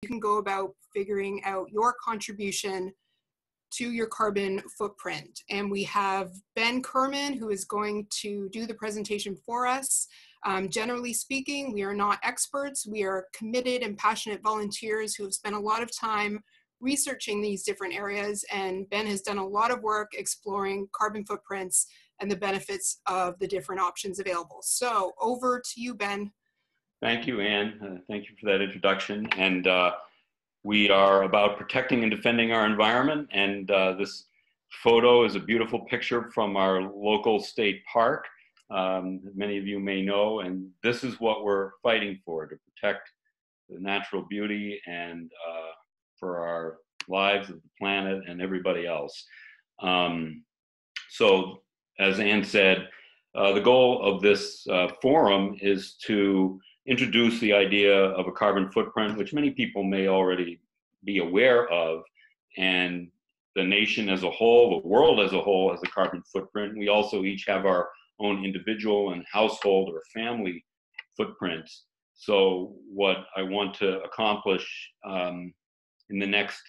you can go about figuring out your contribution to your carbon footprint. And we have Ben Kerman, who is going to do the presentation for us. Generally speaking, we are not experts. We are committed and passionate volunteers who have spent a lot of time researching these different areas. And Ben has done a lot of work exploring carbon footprints and the benefits of the different options available. So over to you, Ben. Thank you, Anne. Thank you for that introduction. And we are about protecting and defending our environment. And this photo is a beautiful picture from our local state park. Many of you may know, and this is what we're fighting for, to protect the natural beauty and for our lives of the planet and everybody else. So as Anne said, the goal of this forum is to introduce the idea of a carbon footprint, which many people may already be aware of, and the nation as a whole, the world as a whole has a carbon footprint. We also each have our own individual and household or family footprints. So what I want to accomplish in the next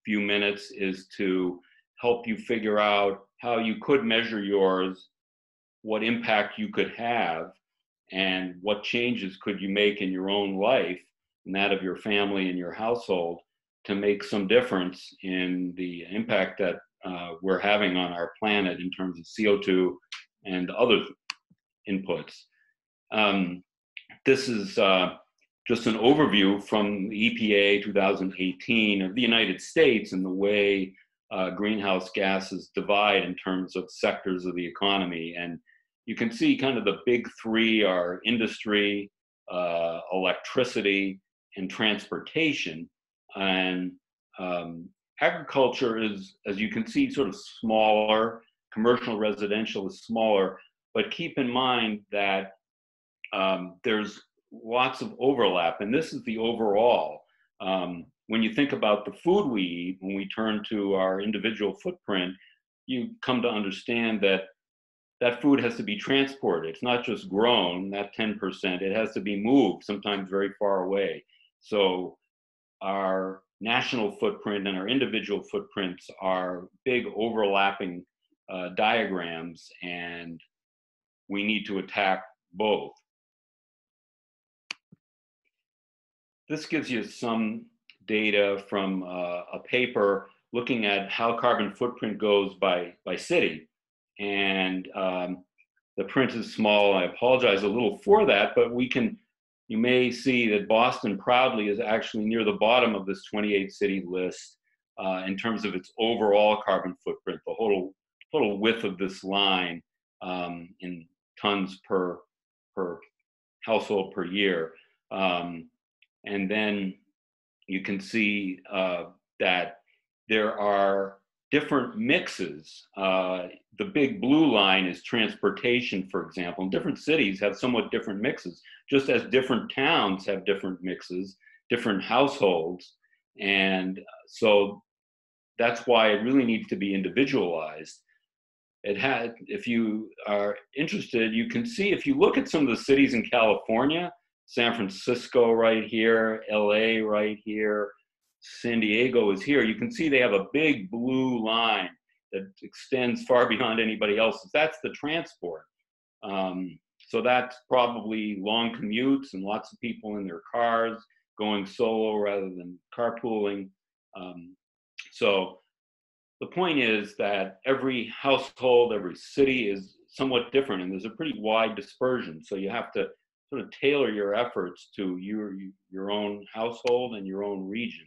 few minutes is to help you figure out how you could measure yours, what impact you could have, and what changes could you make in your own life and that of your family and your household to make some difference in the impact that we're having on our planet in terms of CO2 and other inputs. This is just an overview from the EPA 2018 of the United States and the way greenhouse gases divide in terms of sectors of the economy. And you can see kind of the big three are industry, electricity, and transportation. And agriculture is, as you can see, sort of smaller. Commercial residential is smaller. But keep in mind that there's lots of overlap. And this is the overall. When you think about the food we eat, when we turn to our individual footprint, you come to understand that that food has to be transported. It's not just grown, that 10%, it has to be moved, sometimes very far away. So our national footprint and our individual footprints are big overlapping diagrams, and we need to attack both. This gives you some data from a paper looking at how carbon footprint goes by city. And the print is small. I apologize a little for that, but you may see that Boston proudly is actually near the bottom of this 28 city list in terms of its overall carbon footprint, the total width of this line in tons per household per year. And then you can see that there are different mixes. The big blue line is transportation, for example. And different cities have somewhat different mixes, just as different towns have different mixes, different households. And so that's why it really needs to be individualized. If you are interested, you can see, if you look at some of the cities in California, San Francisco right here, LA right here, San Diego is here, you can see they have a big blue line that extends far beyond anybody else's. That's the transport. So that's probably long commutes and lots of people in their cars going solo rather than carpooling. So the point is that every household, every city is somewhat different, and there's a pretty wide dispersion. So you have to sort of tailor your efforts to your own household and your own region.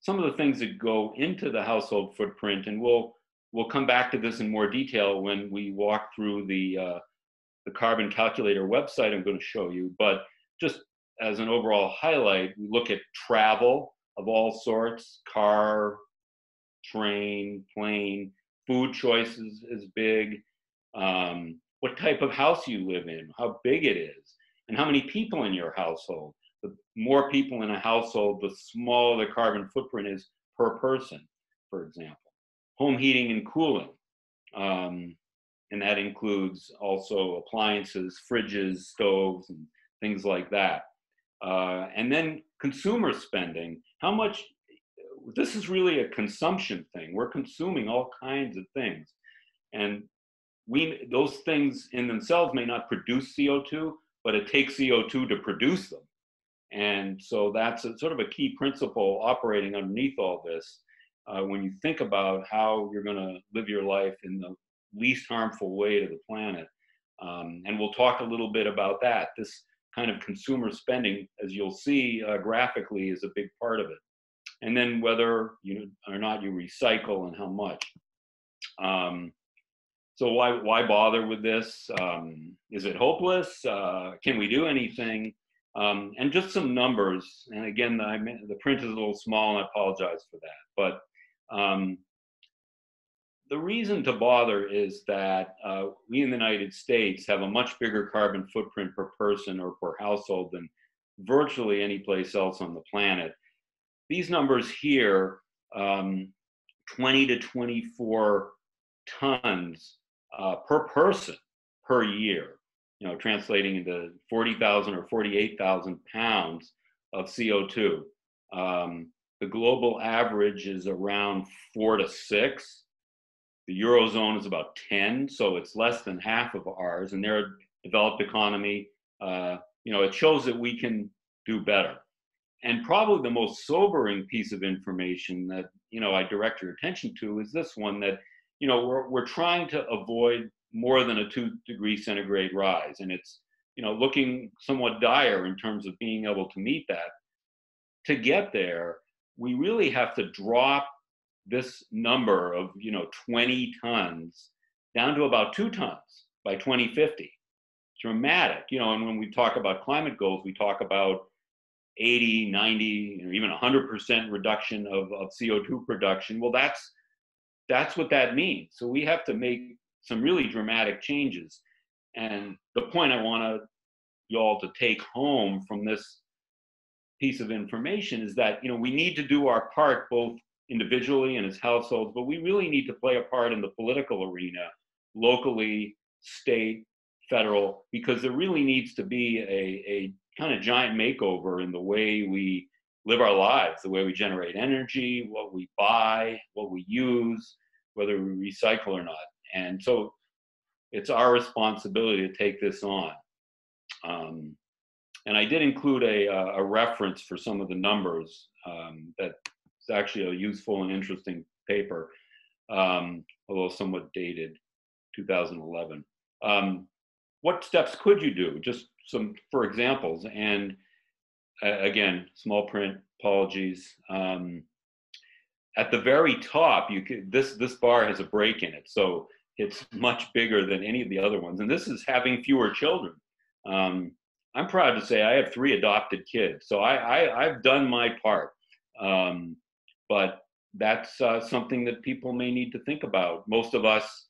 Some of the things that go into the household footprint, and we'll come back to this in more detail when we walk through the carbon calculator website I'm going to show you, but just as an overall highlight, we look at travel of all sorts, car, train, plane, food choices is big, what type of house you live in, how big it is, and how many people in your household. The more people in a household, the smaller the carbon footprint is per person, for example. Home heating and cooling, and that includes also appliances, fridges, stoves, and things like that. And then consumer spending, how much, this is really a consumption thing. We're consuming all kinds of things. And those things in themselves may not produce CO2, but it takes CO2 to produce them. And so that's sort of a key principle operating underneath all this. When you think about how you're going to live your life in the least harmful way to the planet. And we'll talk a little bit about that. This kind of consumer spending, as you'll see graphically, is a big part of it. And then whether or not you recycle and how much. So why bother with this? Is it hopeless? Can we do anything? And just some numbers. And again, the print is a little small, and I apologize for that. But the reason to bother is that we in the United States have a much bigger carbon footprint per person or per household than virtually any place else on the planet. These numbers here, 20 to 24 tons per person per year, translating into 40,000 or 48,000 pounds of CO2. The global average is around 4 to 6. The Eurozone is about 10, so it's less than half of ours, and they're a developed economy. It shows that we can do better. And probably the most sobering piece of information that, I direct your attention to is this one, that, we're trying to avoid more than a 2-degree centigrade rise. And it's, looking somewhat dire in terms of being able to meet that. To get there, we really have to drop this number of 20 tons down to about 2 tons by 2050. Dramatic, and when we talk about climate goals, we talk about 80, 90, even 100% reduction of CO2 production. Well, that's what that means. So we have to make some really dramatic changes. And the point I want you all to take home from this piece of information is that we need to do our part, both individually and as households, but we really need to play a part in the political arena, locally, state, federal, because there really needs to be a kind of giant makeover in the way we live our lives, the way we generate energy, what we buy, what we use, whether we recycle or not. And so it's our responsibility to take this on. And I did include a reference for some of the numbers that's actually a useful and interesting paper, although somewhat dated, 2011. What steps could you do? Just some, for examples. And again, small print, apologies. At the very top, this bar has a break in it, so it's much bigger than any of the other ones. And this is having fewer children. I'm proud to say I have 3 adopted kids, so I've done my part. But that's something that people may need to think about. Most of us,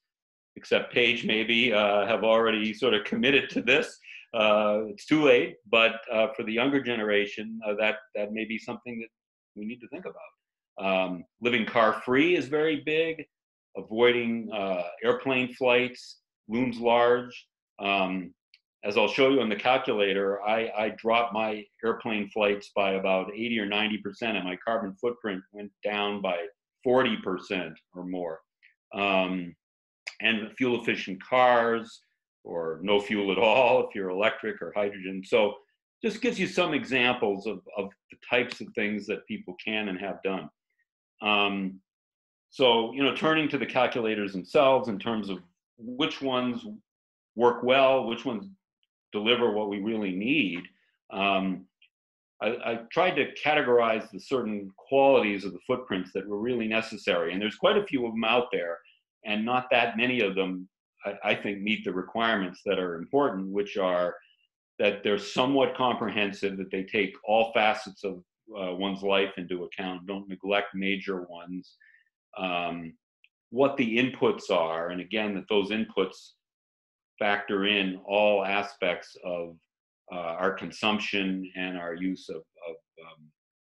except Paige maybe, have already sort of committed to this. It's too late, but for the younger generation, that may be something that we need to think about. Living car-free is very big. Avoiding airplane flights looms large. As I'll show you on the calculator, I dropped my airplane flights by about 80 or 90%, and my carbon footprint went down by 40% or more. And fuel-efficient cars, or no fuel at all if you're electric or hydrogen. So just gives you some examples of the types of things that people can and have done. So, turning to the calculators themselves in terms of which ones work well, which ones deliver what we really need. I tried to categorize the certain qualities of the footprints that were really necessary. And there's quite a few of them out there, and not that many of them, I think, meet the requirements that are important, which are that they're somewhat comprehensive, that they take all facets of one's life into account, don't neglect major ones, what the inputs are, and again, that those inputs factor in all aspects of our consumption and our use of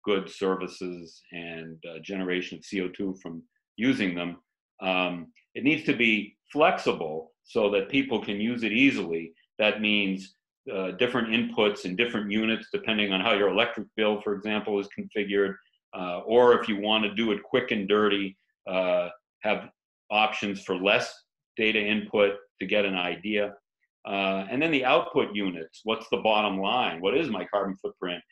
goods, services, and generation of CO2 from using them. It needs to be flexible so that people can use it easily. That means different inputs and different units depending on how your electric bill, for example, is configured. Or if you want to do it quick and dirty, have options for less data input to get an idea. And then the output units, what's the bottom line? What is my carbon footprint?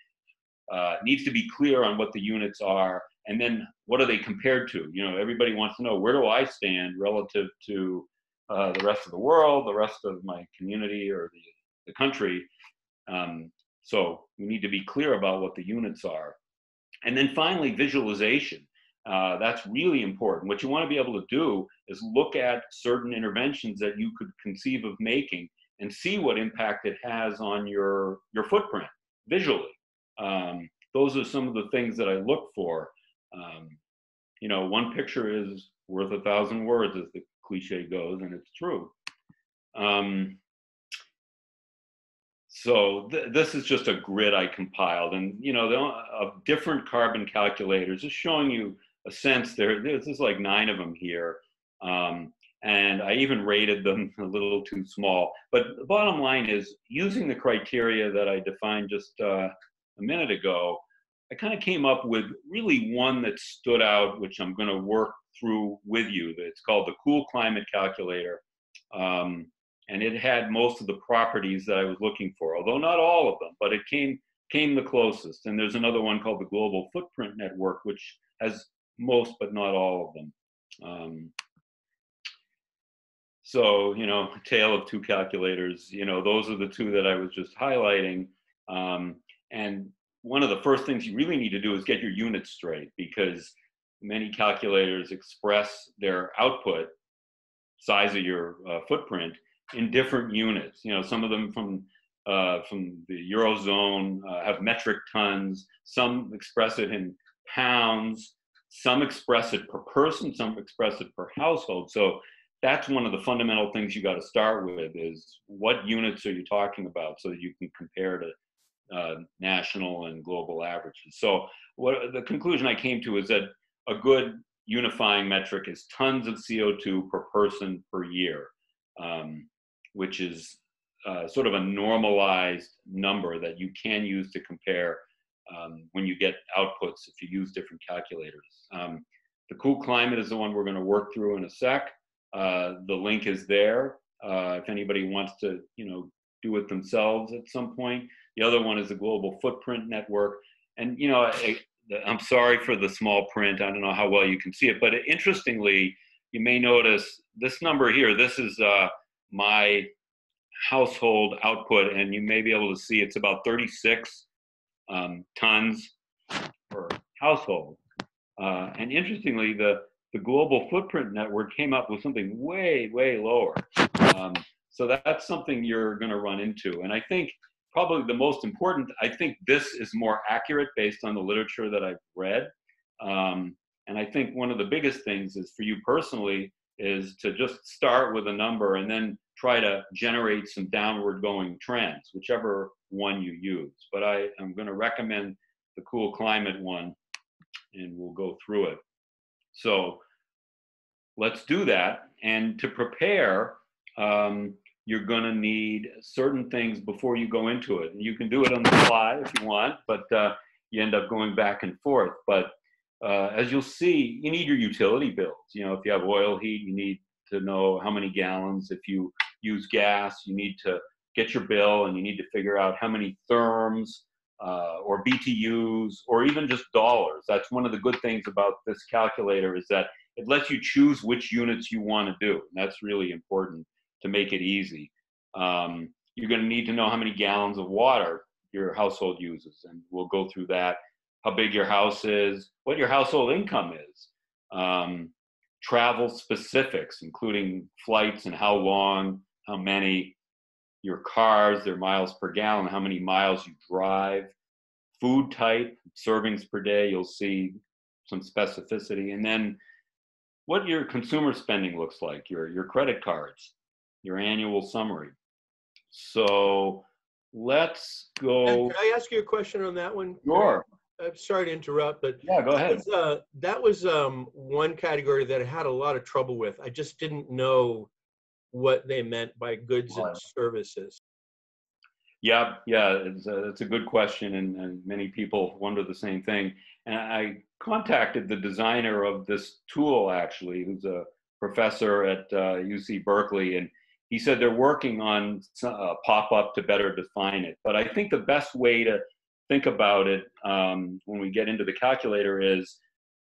Needs to be clear on what the units are, and then what are they compared to? You know, everybody wants to know, where do I stand relative to the rest of the world, the rest of my community, or the country? So we need to be clear about what the units are. And then finally, visualization. That's really important. What you want to be able to do is look at certain interventions that you could conceive of making and see what impact it has on your footprint visually. Those are some of the things that I look for. You know, one picture is worth 1,000 words, as the cliche goes, and it's true. So this is just a grid I compiled, and you know, of different carbon calculators, just showing you a sense. There's like 9 of them here, and I even rated them a little too small. But the bottom line is, using the criteria that I defined just a minute ago, I kind of came up with really one that stood out, which I'm going to work through with you. It's called the Cool Climate Calculator. And it had most of the properties that I was looking for, although not all of them, but it came the closest. And there's another one called the Global Footprint Network, which has most but not all of them. So, you know, tale of 2 calculators, you know, those are the 2 that I was just highlighting. And one of the first things you really need to do is get your units straight, because many calculators express their output, size of your footprint, in different units. You know, some of them from the Eurozone have metric tons, some express it in pounds, some express it per person, some express it per household. So that's one of the fundamental things you got to start with, is what units are you talking about, so that you can compare to national and global averages. So what the conclusion I came to is that a good unifying metric is tons of CO2 per person per year, which is sort of a normalized number that you can use to compare when you get outputs if you use different calculators. The Cool Climate is the one we're going to work through in a sec. The link is there if anybody wants to, you know, do it themselves at some point. The other one is the Global Footprint Network. And, you know, I'm sorry for the small print. I don't know how well you can see it, but interestingly, you may notice this number here. This is my household output, and you may be able to see it's about 36 tons per household. And interestingly, the Global Footprint Network came up with something way, way lower. So that's something you're going to run into. And I think probably the most important, I think this is more accurate based on the literature that I've read. And I think one of the biggest things is for you personally is to just start with a number and then try to generate some downward going trends, whichever one you use. But I am going to recommend the Cool Climate one, and we'll go through it. So let's do that. And to prepare, you're going to need certain things before you go into it. And you can do it on the fly if you want, but you end up going back and forth. But as you'll see, you need your utility bills. You know, if you have oil heat, you need to know how many gallons. If you use gas, you need to get your bill, and you need to figure out how many therms or BTUs, or even just dollars. That's one of the good things about this calculator, is that it lets you choose which units you want to do. And that's really important to make it easy. You're going to need to know how many gallons of water your household uses, and we'll go through that. How big your house is, what your household income is, travel specifics, including flights and how long, how many, your cars, their miles per gallon, how many miles you drive, food type, servings per day, you'll see some specificity, and then what your consumer spending looks like, your credit cards, your annual summary. So let's go. Can I ask you a question on that one? Sure. I'm sorry to interrupt, but yeah, go ahead. That was one category that I had a lot of trouble with. I just didn't know what they meant by goods and services. Yeah, it's a good question, and many people wonder the same thing. And I contacted the designer of this tool, actually, who's a professor at UC Berkeley, and he said they're working on a pop-up to better define it. But I think the best way to think about it when we get into the calculator is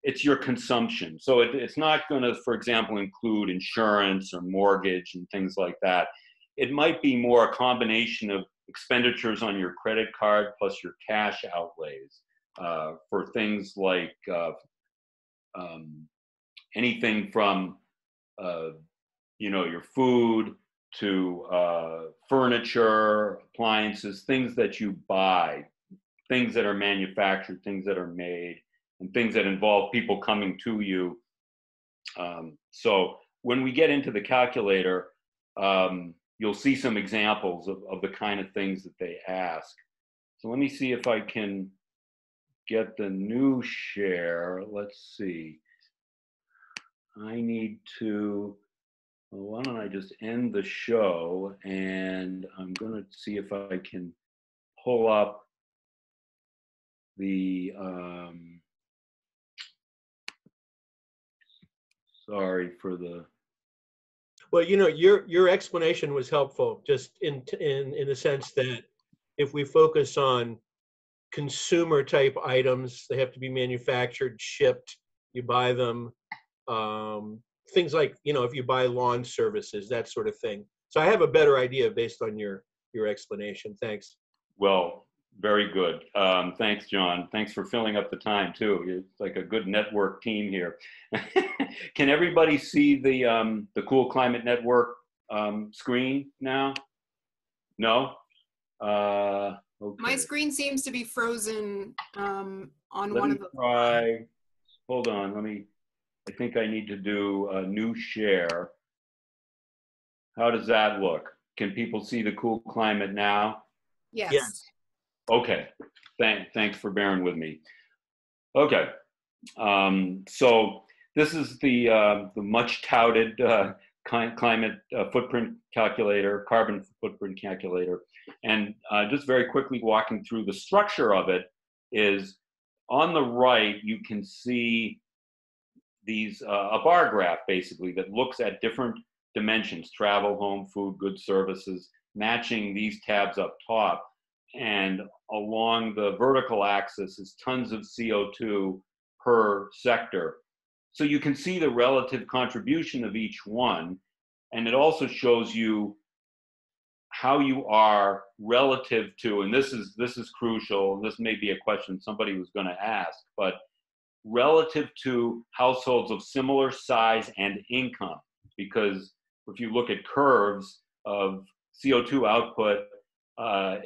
it's your consumption. So it's not going to, for example, include insurance or mortgage and things like that. It might be more a combination of expenditures on your credit card plus your cash outlays for things like anything from your food to furniture, appliances, things that you buy, things that are manufactured, things that are made, and things that involve people coming to you. So when we get into the calculator, you'll see some examples of the kind of things that they ask. So let me see if I can get the new share. Let's see. I need to, well, why don't I just end the show, and I'm going to see if I can pull up the, sorry for the. Well, your explanation was helpful, just in the sense that if we focus on consumer type items, they have to be manufactured, shipped, you buy them, things like, if you buy lawn services, that sort of thing. So I have a better idea based on your explanation. Thanks. Well, very good. Thanks, John. Thanks for filling up the time too. It's like a good network team here. Can everybody see the Cool Climate Network screen now? No? Okay. My screen seems to be frozen on one of the. Try. Hold on. I think I need to do a new share. How does that look? Can people see the Cool Climate now? Yes. Okay. Thanks for bearing with me. Okay. So this is the much touted climate footprint calculator, carbon footprint calculator. And just very quickly walking through the structure of it is on the right, you can see these, a bar graph basically that looks at different dimensions: travel, home, food, goods, services, matching these tabs up top. And along the vertical axis is tons of CO2 per sector. So you can see the relative contribution of each one. And it also shows you how you are relative to, and this is crucial, and this may be a question somebody was going to ask, but relative to households of similar size and income. Because if you look at curves of CO2 output,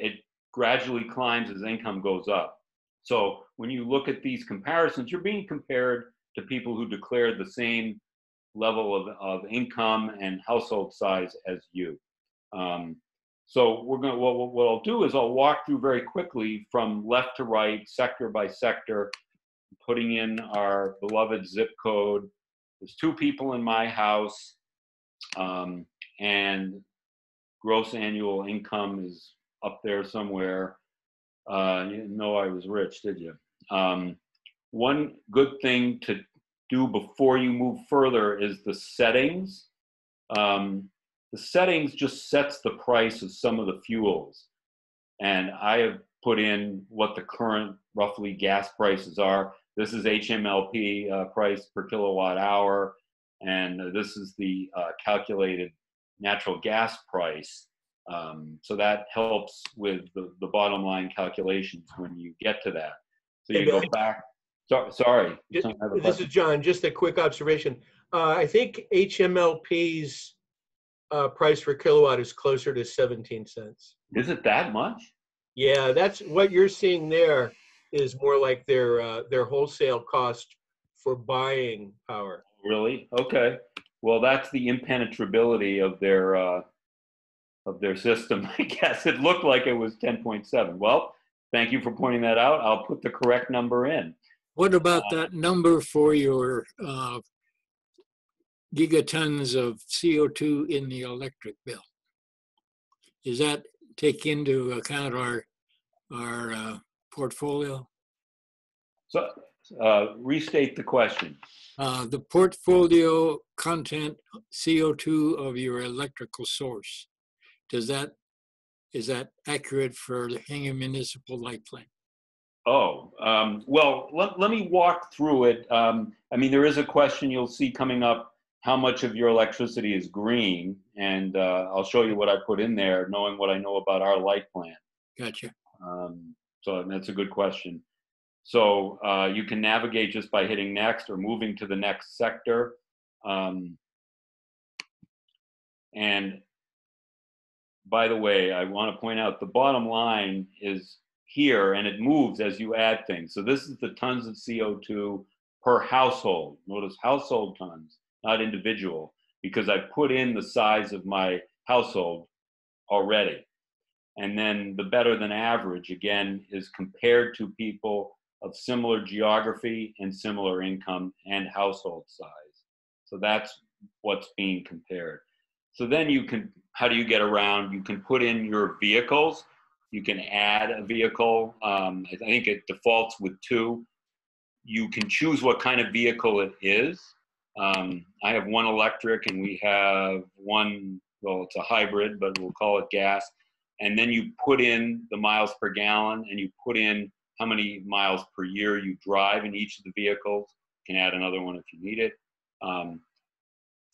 it gradually climbs as income goes up. So when you look at these comparisons, you're being compared to people who declared the same level of income and household size as you. So what I'll do is I'll walk through very quickly from left to right, sector by sector, putting in our beloved zip code. There's 2 people in my house, and gross annual income is up there somewhere. You didn't know I was rich, did you? One good thing to do before you move further is the settings. The settings just sets the price of some of the fuels. And I have put in what the current roughly gas prices are. This is HMLP price per kilowatt hour. And this is the calculated natural gas price. So that helps with the bottom line calculations when you get to that. So you go back. Sorry. This is John. Just a quick observation. I think HMLP's price per kilowatt is closer to 17 cents. Is it that much? Yeah, that's what you're seeing there is more like their wholesale cost for buying power. Really? Okay. Well, that's the impenetrability of their system, I guess. It looked like it was 10.7. Well, thank you for pointing that out. I'll put the correct number in. What about that number for your gigatons of CO2 in the electric bill? Is that take into account our portfolio? So restate the question. The portfolio content CO2 of your electrical source. Is that accurate for the Hingham Municipal Light Plant? Oh, well, let me walk through it. I mean, there is a question you'll see coming up, how much of your electricity is green? And I'll show you what I put in there, knowing what I know about our light plant. Gotcha. So that's a good question. So you can navigate just by hitting next or moving to the next sector. And by the way, I want to point out the bottom line is here, and it moves as you add things. So this is the tons of CO2 per household. Notice household tons, not individual, because I put in the size of my household already. And then the better than average, again, is compared to people of similar geography and similar income and household size. So that's what's being compared. So then you can, how do you get around? You can put in your vehicles. You can add a vehicle. I think it defaults with 2. You can choose what kind of vehicle it is. I have one electric and we have one, well, it's a hybrid, but we'll call it gas. And then you put in the miles per gallon and you put in how many miles per year you drive in each of the vehicles. You can add another one if you need it.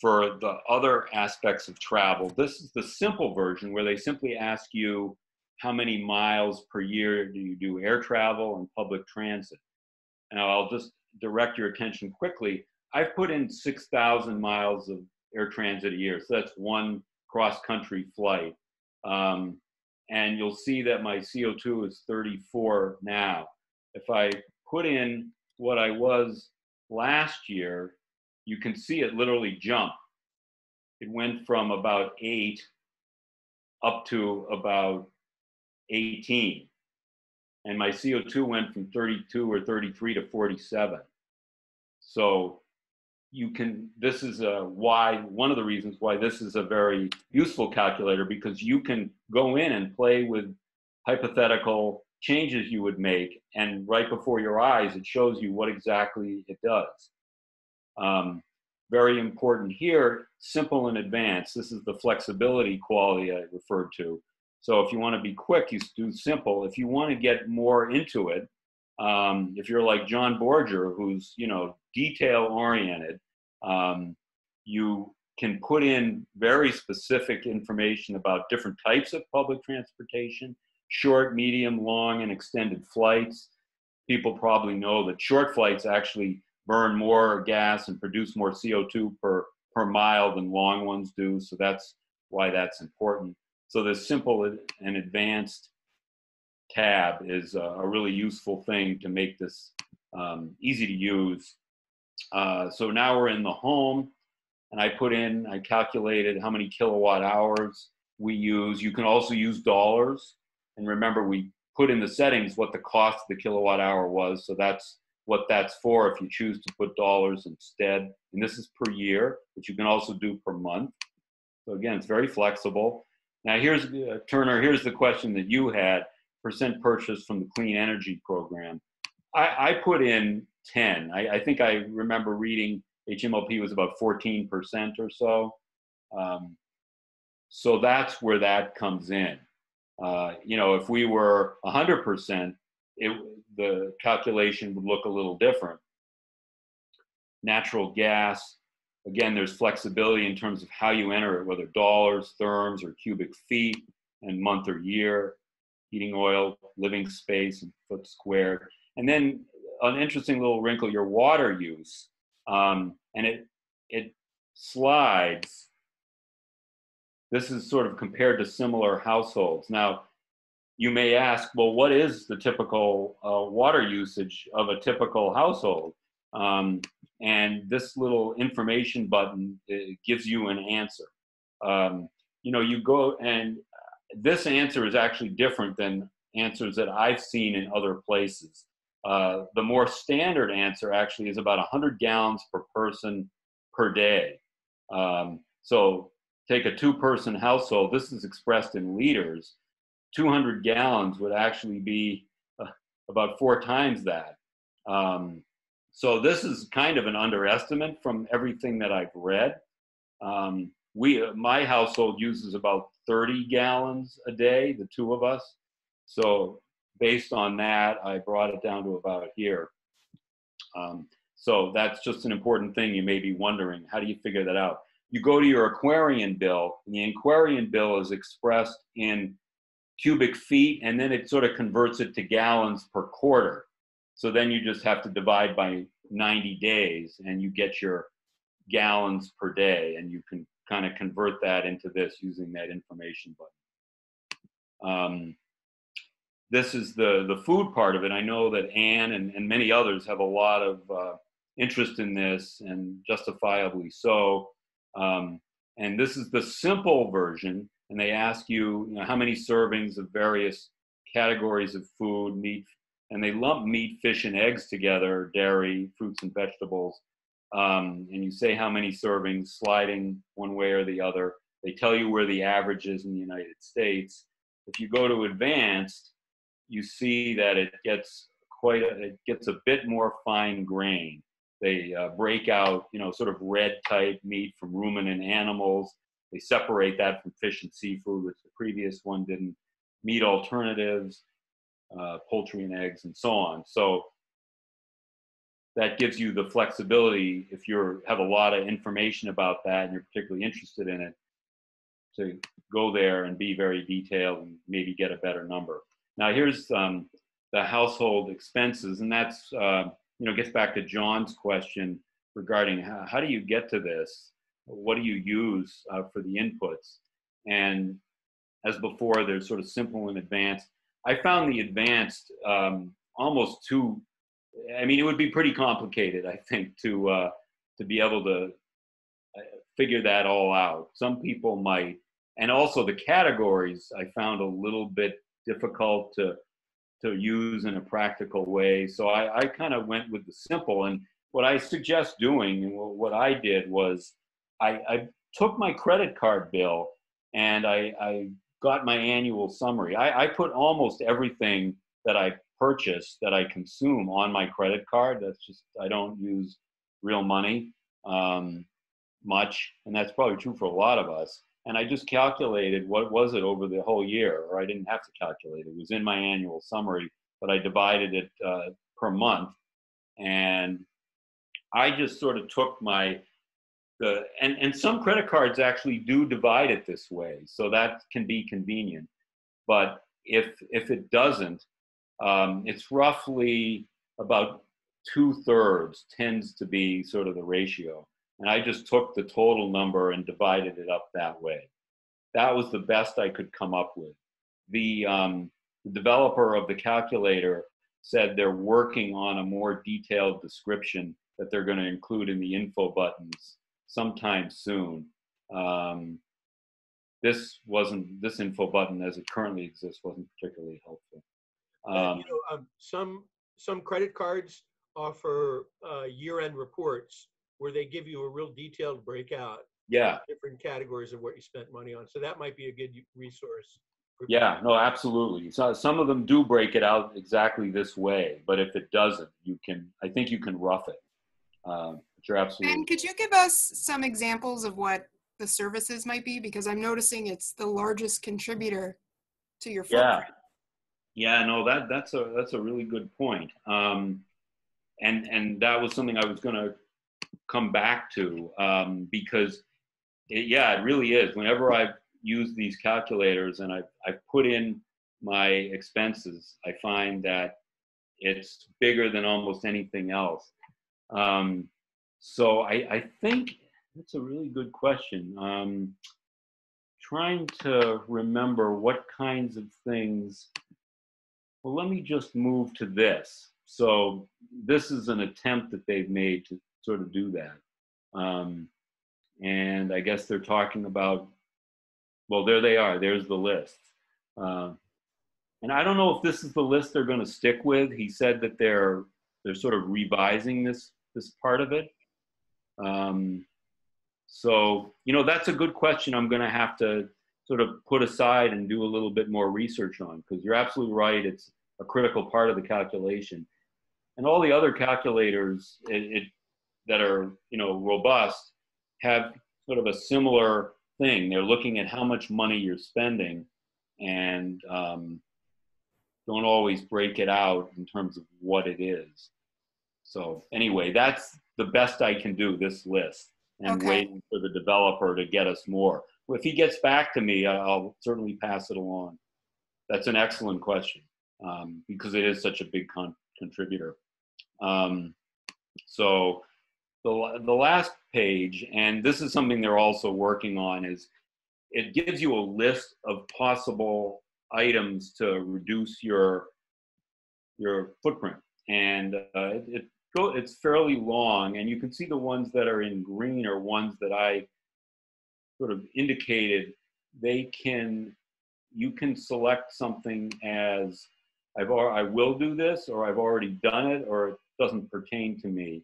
For the other aspects of travel, this is the simple version where they simply ask you how many miles per year do you do air travel and public transit. Now I'll just direct your attention quickly. I've put in 6,000 miles of air transit a year. So that's one cross-country flight. And you'll see that my CO2 is 34 now. If I put in what I was last year, you can see it literally jump. It went from about 8 up to about 18. And my CO2 went from 32 or 33 to 47. So you can, this is one of the reasons why this is a very useful calculator, because you can go in and play with hypothetical changes you would make, and right before your eyes, it shows you what exactly it does. Very important here, simple and advanced. This is the flexibility quality I referred to. So if you want to be quick, you do simple. If you want to get more into it, if you're like John Borger, who's, detail oriented, you can put in very specific information about different types of public transportation, short, medium, long, and extended flights. People probably know that short flights actually burn more gas and produce more CO2 per mile than long ones do. So that's why that's important. So this simple and advanced tab is a really useful thing to make this easy to use. So now we're in the home, and I calculated how many kilowatt hours we use. You can also use dollars. And remember, we put in the settings what the cost of the kilowatt hour was. So that's what that's for if you choose to put dollars instead. And this is per year, but you can also do per month. So again, it's very flexible. Now here's, Turner, here's the question that you had, percent purchase from the Clean Energy Program. I put in 10. I think I remember reading HMLP was about 14% or so. So that's where that comes in. If we were 100%, the calculation would look a little different. Natural gas, again, there's flexibility in terms of how you enter it, whether dollars, therms, or cubic feet, and month or year. Heating oil, living space, and foot squared. And then an interesting little wrinkle, your water use. And it slides. This is sort of compared to similar households. Now, you may ask, well, what is the typical water usage of a typical household? And this little information button gives you an answer. You go, and this answer is actually different than answers that I've seen in other places. The more standard answer actually is about 100 gallons per person per day. So take a 2-person household. This is expressed in liters. 200 gallons would actually be about 4 times that. So this is kind of an underestimate from everything that I've read. My household uses about 30 gallons a day, the two of us. So based on that, I brought it down to about here. So that's just an important thing. You may be wondering, how do you figure that out? You go to your aquarium bill, and the aquarium bill is expressed in cubic feet, and then it sort of converts it to gallons per quarter. So then you just have to divide by 90 days, and you get your gallons per day, and you can kind of convert that into this using that information button. This is the food part of it. I know that Anne and many others have a lot of interest in this, and justifiably so. And this is the simple version, and they ask you, how many servings of various categories of food, meat, and they lump meat, fish, and eggs together, dairy, fruits, and vegetables. And you say how many servings, sliding one way or the other. They tell you where the average is in the United States. If you go to advanced, you see that it gets a bit more fine grain. They break out, sort of red type meat from ruminant animals. They separate that from fish and seafood, which the previous one didn't. Meat alternatives, poultry and eggs, and so on. So that gives you the flexibility, if you have a lot of information about that and you're particularly interested in it, to go there and be very detailed and maybe get a better number. Now here's the household expenses, and that's gets back to John's question regarding how do you get to this? What do you use for the inputs? And as before, there's sort of simple and advanced. I found the advanced almost too. I mean, it would be pretty complicated, I think, to be able to figure that all out. Some people might, and also the categories I found a little bit difficult to use in a practical way. So I kind of went with the simple. And what I suggest doing, and what I did was, I took my credit card bill and I got my annual summary. I put almost everything that I purchase, that I consume, on my credit card. That's just, I don't use real money much, and that's probably true for a lot of us. And I just calculated what was it over the whole year, or I didn't have to calculate. It was in my annual summary, but I divided it per month. And I just sort of took and some credit cards actually do divide it this way, so that can be convenient. But if it doesn't, it's roughly about 2/3 tends to be sort of the ratio. And I just took the total number and divided it up that way. That was the best I could come up with. The developer of the calculator said they're working on a more detailed description that they're going to include in the info buttons sometime soon. This info button as it currently exists wasn't particularly helpful. Some credit cards offer year-end reports where they give you a real detailed breakout. Yeah. Of different categories of what you spent money on. So that might be a good resource. Yeah, no, absolutely. So some of them do break it out exactly this way, but if it doesn't, I think you can rough it. But you're absolutely. And could you give us some examples of what the services might be? Because I'm noticing it's the largest contributor to your footprint. Yeah, no, that's a really good point. And that was something I was going to come back to, because it really is. Whenever I've used these calculators and I've put in my expenses, I find that it's bigger than almost anything else. So I think that's a really good question. Trying to remember what kinds of things. Well, let me just move to this. So this is an attempt that they've made to sort of do that. And I guess they're talking about, well, there they are. There's the list. And I don't know if this is the list they're going to stick with. He said that they're sort of revising this part of it. So, that's a good question I'm going to have to sort of put aside and do a little bit more research on, because you're absolutely right. It's a critical part of the calculation. And all the other calculators that are, robust have sort of a similar thing. They're looking at how much money you're spending and don't always break it out in terms of what it is. So anyway, that's the best I can do, this list, and waiting for the developer to get us more. If he gets back to me, I'll certainly pass it along. That's an excellent question, because it is such a big contributor. So the last page, and this is something they're also working on, is it gives you a list of possible items to reduce your footprint. And it's fairly long, and you can see the ones that are in green are ones that I sort of indicated. You can select something as I will do this, or I've already done it, or it doesn't pertain to me.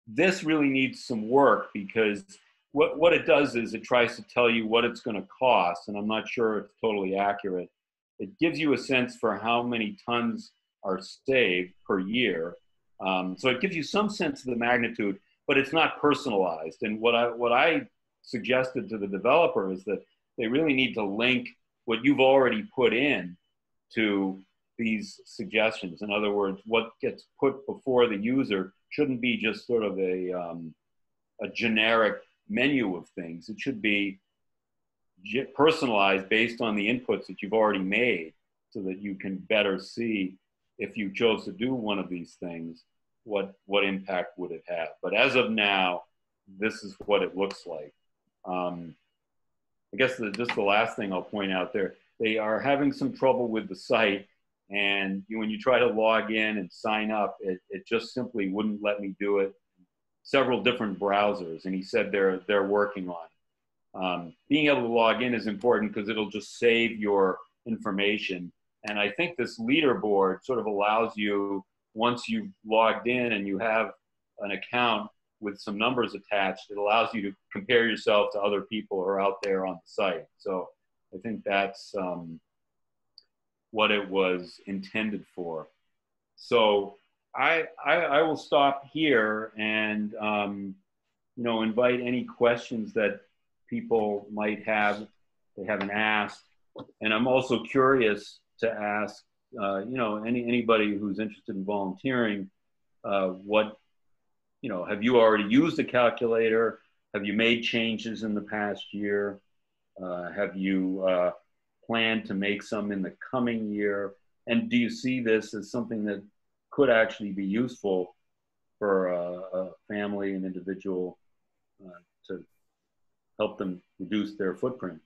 This really needs some work, because what it does is it tries to tell you what it's going to cost, and I'm not sure it's totally accurate. It gives you a sense for how many tons are saved per year. So it gives you some sense of the magnitude, but it's not personalized. And what I suggested to the developer is that they really need to link what you've already put in to these suggestions. In other words, what gets put before the user shouldn't be just sort of a generic menu of things. It should be personalized based on the inputs that you've already made, so that you can better see, if you chose to do one of these things, what impact would it have. But as of now, this is what it looks like. I guess just the last thing I'll point out there, they are having some trouble with the site, and when you try to log in and sign up, it just simply wouldn't let me do it. Several different browsers, and he said they're working on it. Being able to log in is important, because it'll just save your information. And I think this leaderboard sort of allows you, once you've logged in and you have an account with some numbers attached, it allows you to compare yourself to other people who are out there on the site. So I think that's what it was intended for. So I will stop here and invite any questions that people might have they haven't asked. And I'm also curious to ask anybody who's interested in volunteering, have you already used a calculator? Have you made changes in the past year? Have you planned to make some in the coming year? And do you see this as something that could actually be useful for a family, an individual, to help them reduce their footprint?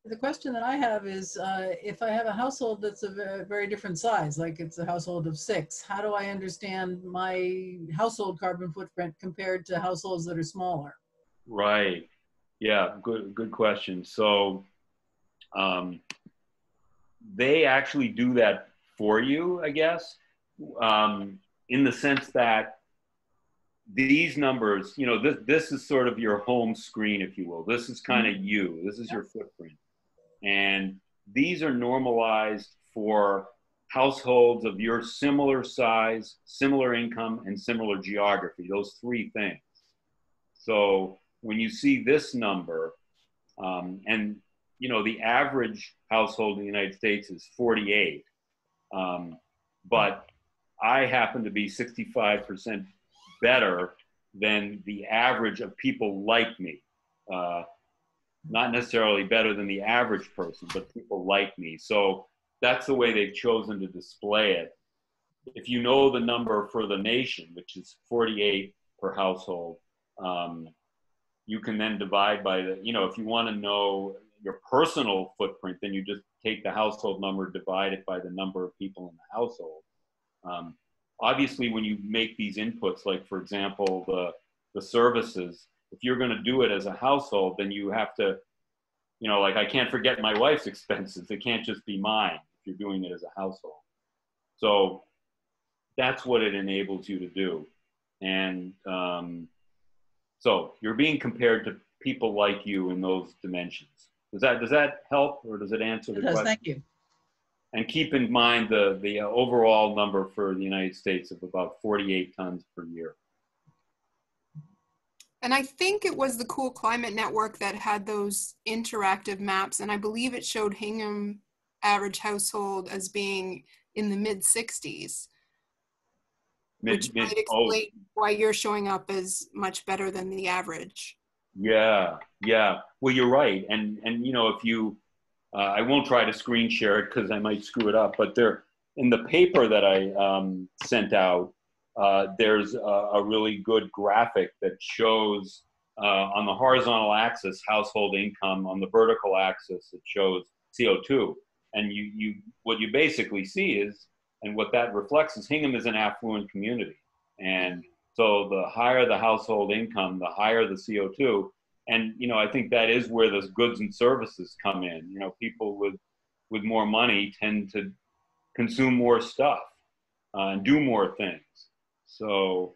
The question that I have is, if I have a household that's a very different size, like it's a household of 6, how do I understand my household carbon footprint compared to households that are smaller? Right. Yeah, good question. So they actually do that for you, I guess, in the sense that these numbers, this is sort of your home screen, if you will. This is kind of you. This is your footprint. And these are normalized for households of your similar size, similar income, and similar geography, those 3 things. So when you see this number, and the average household in the United States is 48, but I happen to be 65% better than the average of people like me. Not necessarily better than the average person, but people like me. So that's the way they've chosen to display it. If you know the number for the nation, which is 48 per household, you can then divide by if you want to know your personal footprint, then you just take the household number, divide it by the number of people in the household. Obviously, when you make these inputs, like for example, the services, if you're going to do it as a household, then you have to, like I can't forget my wife's expenses. It can't just be mine if you're doing it as a household. So that's what it enables you to do. And so you're being compared to people like you in those dimensions. Does that help, or does it answer the It does, question? thank you. And keep in mind the overall number for the United States of about 48 tons per year. And I think it was the Cool Climate Network that had those interactive maps, and I believe it showed Hingham average household as being in the mid 60s, which might explain why you're showing up as much better than the average. Yeah, yeah. Well, you're right. And you know, if you, I won't try to screen share it because I might screw it up, but there, in the paper that I sent out, there's a really good graphic that shows on the horizontal axis household income, on the vertical axis it shows CO2. And what you basically see is, and what that reflects is Hingham is an affluent community. And so the higher the household income, the higher the CO2. And, you know, I think that is where those goods and services come in. You know, people with more money tend to consume more stuff and do more things. So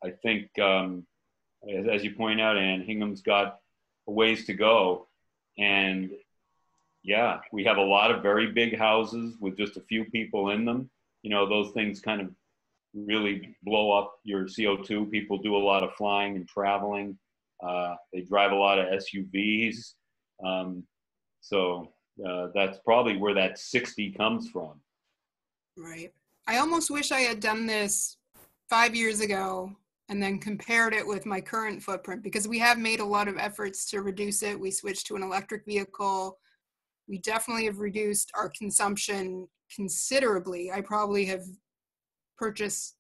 I think, as you point out, Ann, Hingham's got a ways to go. And yeah, we have a lot of very big houses with just a few people in them. You know, those things kind of really blow up your CO2. People do a lot of flying and traveling. They drive a lot of SUVs. So that's probably where that 60 comes from. Right. I almost wish I had done this 5 years ago and then compared it with my current footprint, because we have made a lot of efforts to reduce it. We switched to an electric vehicle. We definitely have reduced our consumption considerably. I probably have purchased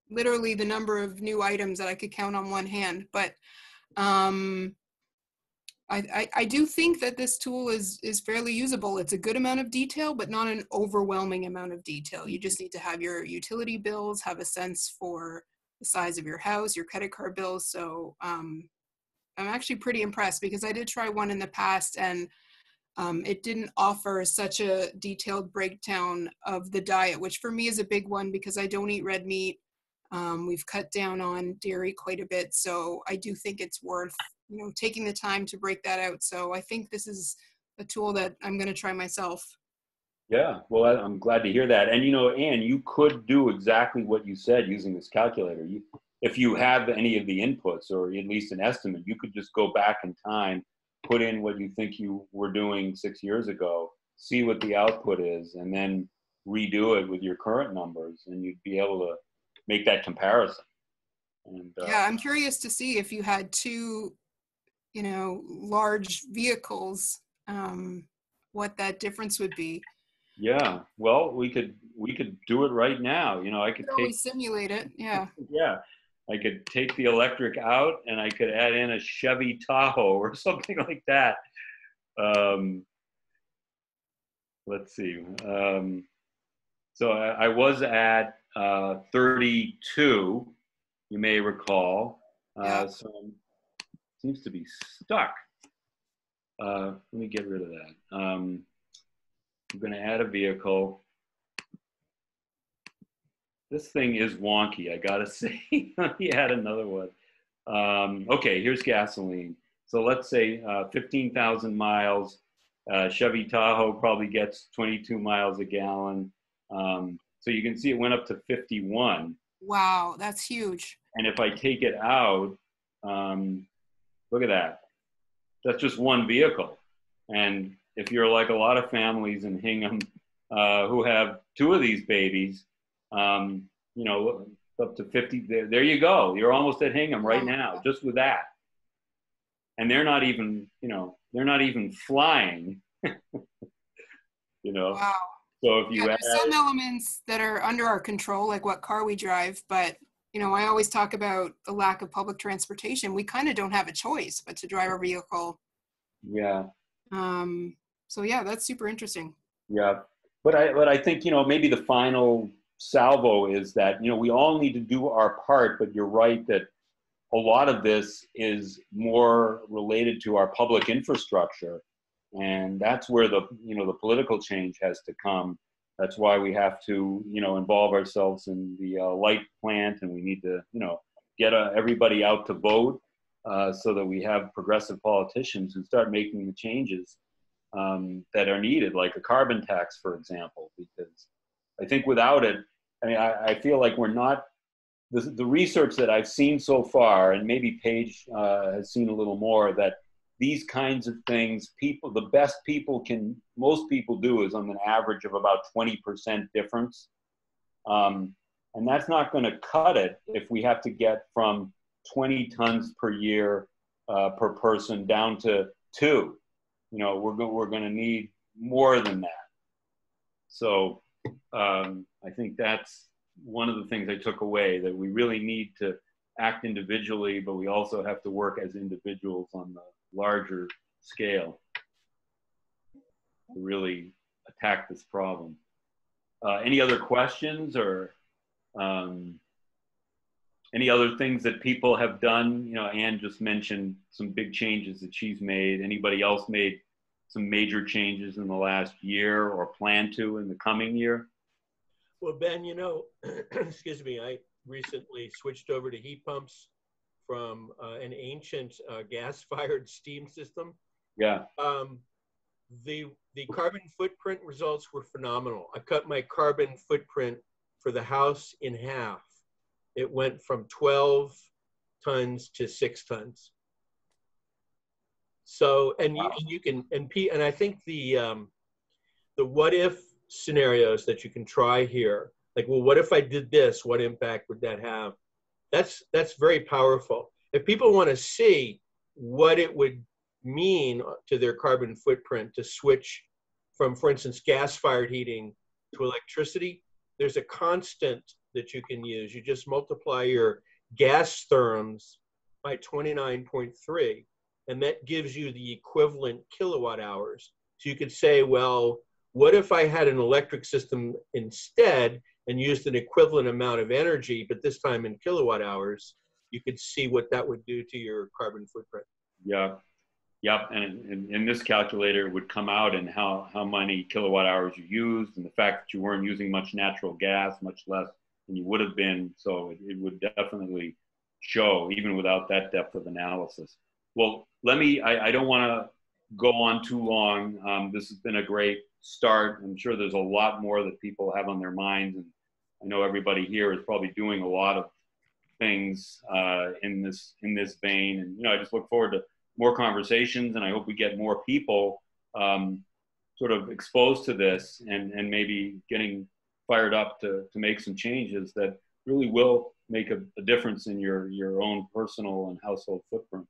literally the number of new items that I could count on one hand. But I do think that this tool is fairly usable. It's a good amount of detail, but not an overwhelming amount of detail. You just need to have your utility bills, have a sense for the size of your house, your credit card bills. So I'm actually pretty impressed, because I did try one in the past, and it didn't offer such a detailed breakdown of the diet, which for me is a big one because I don't eat red meat. We've cut down on dairy quite a bit. So I do think it's worth, you know, taking the time to break that out. So I think this is a tool that I'm going to try myself. Yeah, well, I'm glad to hear that. And, you know, Ann, you could do exactly what you said using this calculator. If you have any of the inputs, or at least an estimate, you could just go back in time, put in what you think you were doing 6 years ago, see what the output is, and then redo it with your current numbers, and you'd be able to make that comparison. And, Yeah, I'm curious to see if you had two, you know, large vehicles, what that difference would be. yeah, well, we could do it right now. You know, I could take, always simulate it. Yeah. yeah, I could take the electric out and I could add in a Chevy Tahoe or something like that. Let's see. So I was at 32, you may recall. Yeah. So it seems to be stuck. Let me get rid of that. I'm going to add a vehicle. This thing is wonky, I gotta say. Let me add another one. Okay, here's gasoline. So let's say 15,000 miles. Chevy Tahoe probably gets 22 miles a gallon. So you can see it went up to 51. Wow, that's huge. And if I take it out, look at that. That's just one vehicle. And if you're like a lot of families in Hingham who have two of these babies, you know, up to 50, there you go. You're almost at Hingham right now, just with that. And they're not even, you know, they're not even flying, you know. Wow. So if you yeah, add, there's some elements that are under our control, like what car we drive, but you know, I always talk about the lack of public transportation. We kind of don't have a choice but to drive our vehicle. yeah. So yeah, that's super interesting. Yeah. But I think, you know, maybe the final salvo is that, you know, we all need to do our part, but you're right that a lot of this is more related to our public infrastructure. And that's where the, you know, the political change has to come. That's why we have to, you know, involve ourselves in the light plant, and we need to, you know, get everybody out to vote. so that we have progressive politicians who start making the changes that are needed, like a carbon tax, for example, because I think without it, I mean, I feel like we're not, the research that I've seen so far, and maybe Paige has seen a little more, that these kinds of things, the best most people do is on an average of about 20% difference. And that's not going to cut it if we have to get from 20 tons per year per person down to 2. You know, we're going to need more than that. So I think that's one of the things I took away, that we really need to act individually, but we also have to work as individuals on the larger scale to really attack this problem. Any other questions, or any other things that people have done? You know, Anne just mentioned some big changes that she's made. Anybody else made some major changes in the last year or plan to in the coming year? Well, Ben, you know, excuse me, I recently switched over to heat pumps from an ancient gas-fired steam system. Yeah. The carbon footprint results were phenomenal. I cut my carbon footprint for the house in half. It went from 12 tons to 6 tons. So, and you can, and I think the what if scenarios that you can try here, like, well, what if I did this? What impact would that have? That's very powerful. If people want to see what it would mean to their carbon footprint to switch from, for instance, gas-fired heating to electricity, there's a constant that you can use. You just multiply your gas therms by 29.3, and that gives you the equivalent kilowatt hours. So you could say, well, what if I had an electric system instead and used an equivalent amount of energy, but this time in kilowatt hours? You could see what that would do to your carbon footprint. Yeah. Yep, and in this calculator, it would come out in how many kilowatt hours you used, and the fact that you weren't using much natural gas, much less than you would have been. So it would definitely show, even without that depth of analysis. Well, I don't want to go on too long. This has been a great start. I'm sure there's a lot more that people have on their minds, and I know everybody here is probably doing a lot of things in this vein. And I just look forward to more conversations, and I hope we get more people sort of exposed to this and maybe getting fired up to make some changes that really will make a difference in your own personal and household footprint.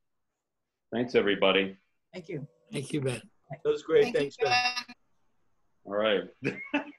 Thanks, everybody. Thank you. Thank you, Ben. That was great. Thank you, Thanks, Ben. Ben. All right.